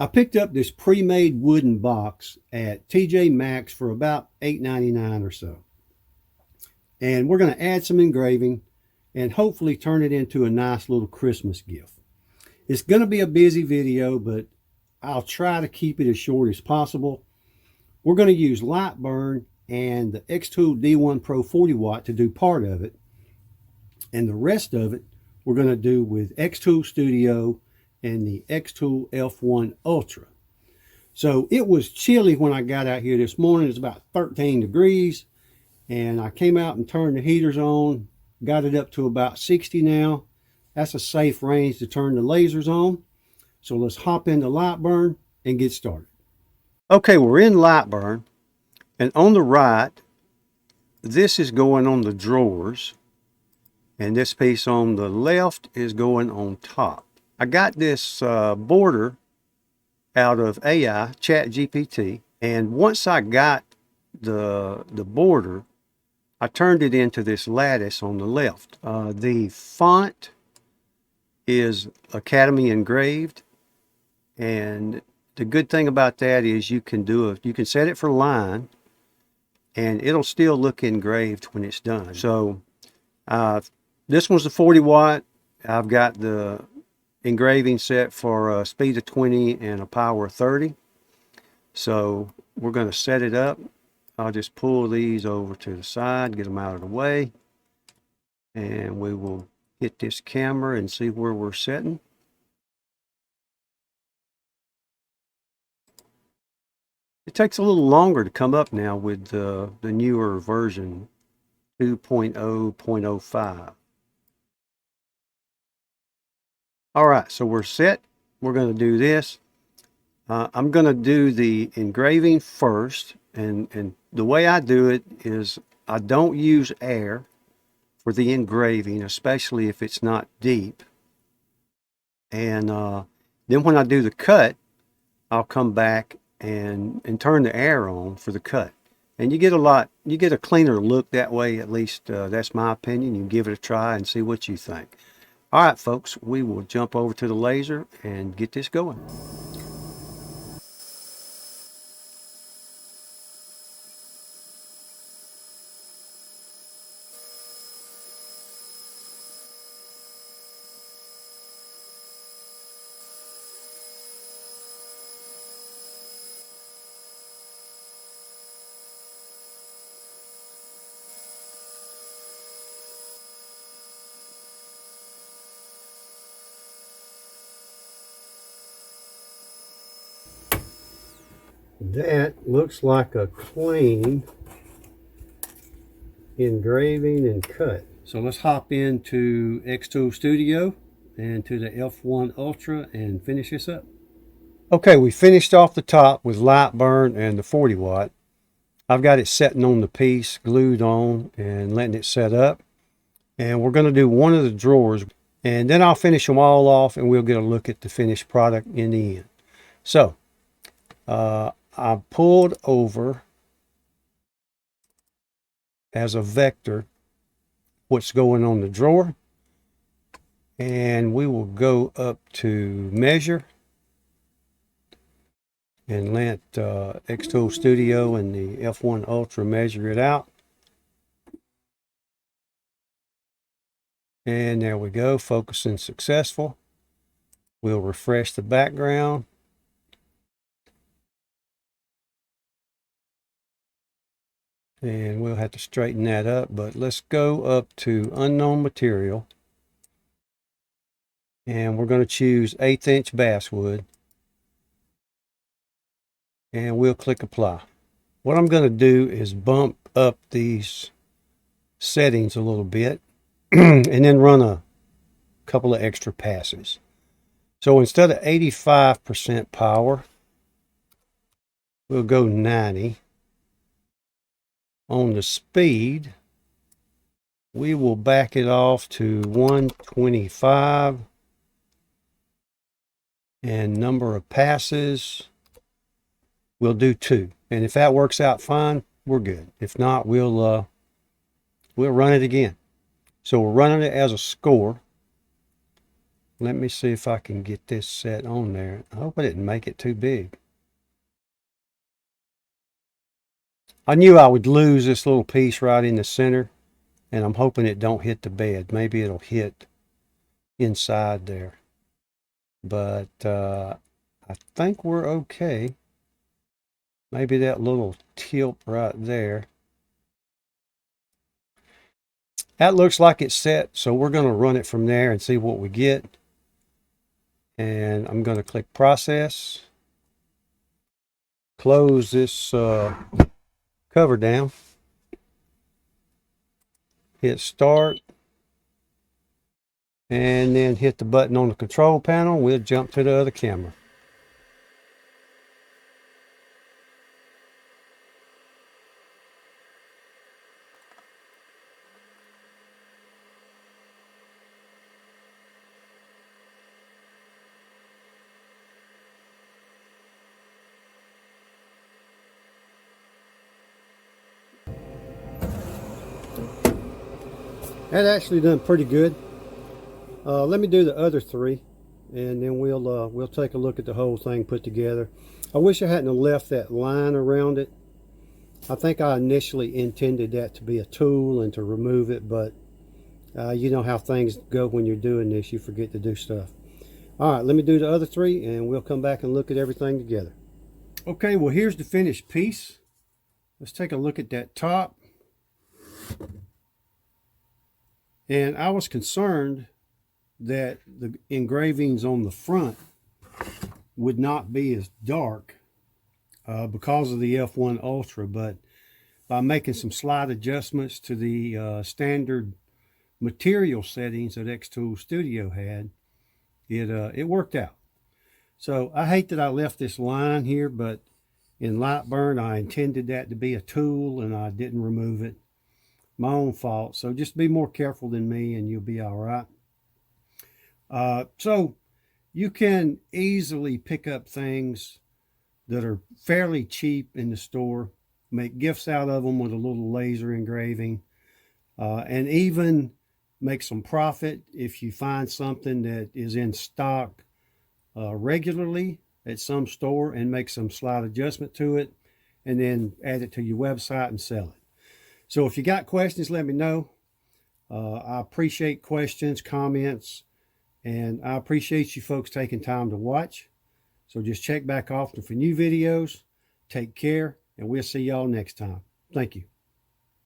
I picked up this pre-made wooden box at TJ Maxx for about $8.99 or so. And we're going to add some engraving and hopefully turn it into a nice little Christmas gift. It's going to be a busy video, but I'll try to keep it as short as possible. We're going to use LightBurn and the xTool D1 Pro 40 watt to do part of it. And the rest of it we're going to do with xTool Studio and the xTool F1 Ultra. So it was chilly when I got out here this morning. It's about 13 degrees. And I came out and turned the heaters on. Got it up to about 60 now. That's a safe range to turn the lasers on. So let's hop into LightBurn and get started. Okay, we're in LightBurn. And on the right, this is going on the drawers. And this piece on the left is going on top. I got this border out of AI, ChatGPT, and once I got the border, I turned it into this lattice on the left. The font is Academy engraved, and the good thing about that is you can set it for line, and it'll still look engraved when it's done. So this one's the 40 watt. I've got the engraving set for a speed of 20 and a power of 30. So we're going to set it up. I'll just pull these over to the side, get them out of the way, and we will hit this camera and see where we're setting. It takes a little longer to come up now with the newer version 2.0.05. All right, so we're set. We're going to do this. I'm going to do the engraving first, and the way I do it is I don't use air for the engraving, especially if it's not deep. And then when I do the cut, I'll come back and turn the air on for the cut. And you get a cleaner look that way, at least that's my opinion. You give it a try and see what you think. All right, folks, we will jump over to the laser and get this going. That looks like a clean engraving and cut. So let's hop into xTool Studio and to the F1 Ultra and finish this up. Okay, we finished off the top with LightBurn and the 40 watt. I've got it setting on the piece, glued on, and letting it set up. And we're going to do one of the drawers, and then I'll finish them all off and we'll get a look at the finished product in the end. So I pulled over as a vector what's going on the drawer, and we will go up to measure and let xTool Studio and the F1 Ultra measure it out. And there we go, focusing successful. We'll refresh the background. And we'll have to straighten that up, but let's go up to unknown material. And we're going to choose 1/8 inch basswood. And we'll click apply. What I'm going to do is bump up these settings a little bit and then run a couple of extra passes. So instead of 85% power, we'll go 90. On the speed, we will back it off to 125. And number of passes, we'll do 2. And if that works out fine, we're good. If not, we'll run it again. So we're running it as a score. Let me see if I can get this set on there. I hope I didn't make it too big. I knew I would lose this little piece right in the center, and I'm hoping it don't hit the bed. Maybe it'll hit inside there. But I think we're okay. Maybe that little tilt right there. That looks like it's set, so we're going to run it from there and see what we get. And I'm going to click process, close this cover down, hit start, and then hit the button on the control panel. We'll jump to the other camera. That actually done pretty good. Let me do the other three, and then we'll take a look at the whole thing put together. I wish I hadn't left that line around it. I think I initially intended that to be a tool and to remove it, but you know how things go when you're doing this. You forget to do stuff. All right, let me do the other three, and we'll come back and look at everything together. Okay, well, here's the finished piece. Let's take a look at that top. And I was concerned that the engravings on the front would not be as dark because of the F1 Ultra, but by making some slight adjustments to the standard material settings that xTool Studio had, it worked out. So I hate that I left this line here, but in LightBurn I intended that to be a tool and I didn't remove it. My own fault. So just be more careful than me and you'll be all right. So you can easily pick up things that are fairly cheap in the store, make gifts out of them with a little laser engraving, and even make some profit if you find something that is in stock regularly at some store and make some slight adjustment to it and then add it to your website and sell it. So if you got questions, let me know. I appreciate questions, comments, and I appreciate you folks taking time to watch. So just check back often for new videos. Take care, and we'll see y'all next time. Thank you.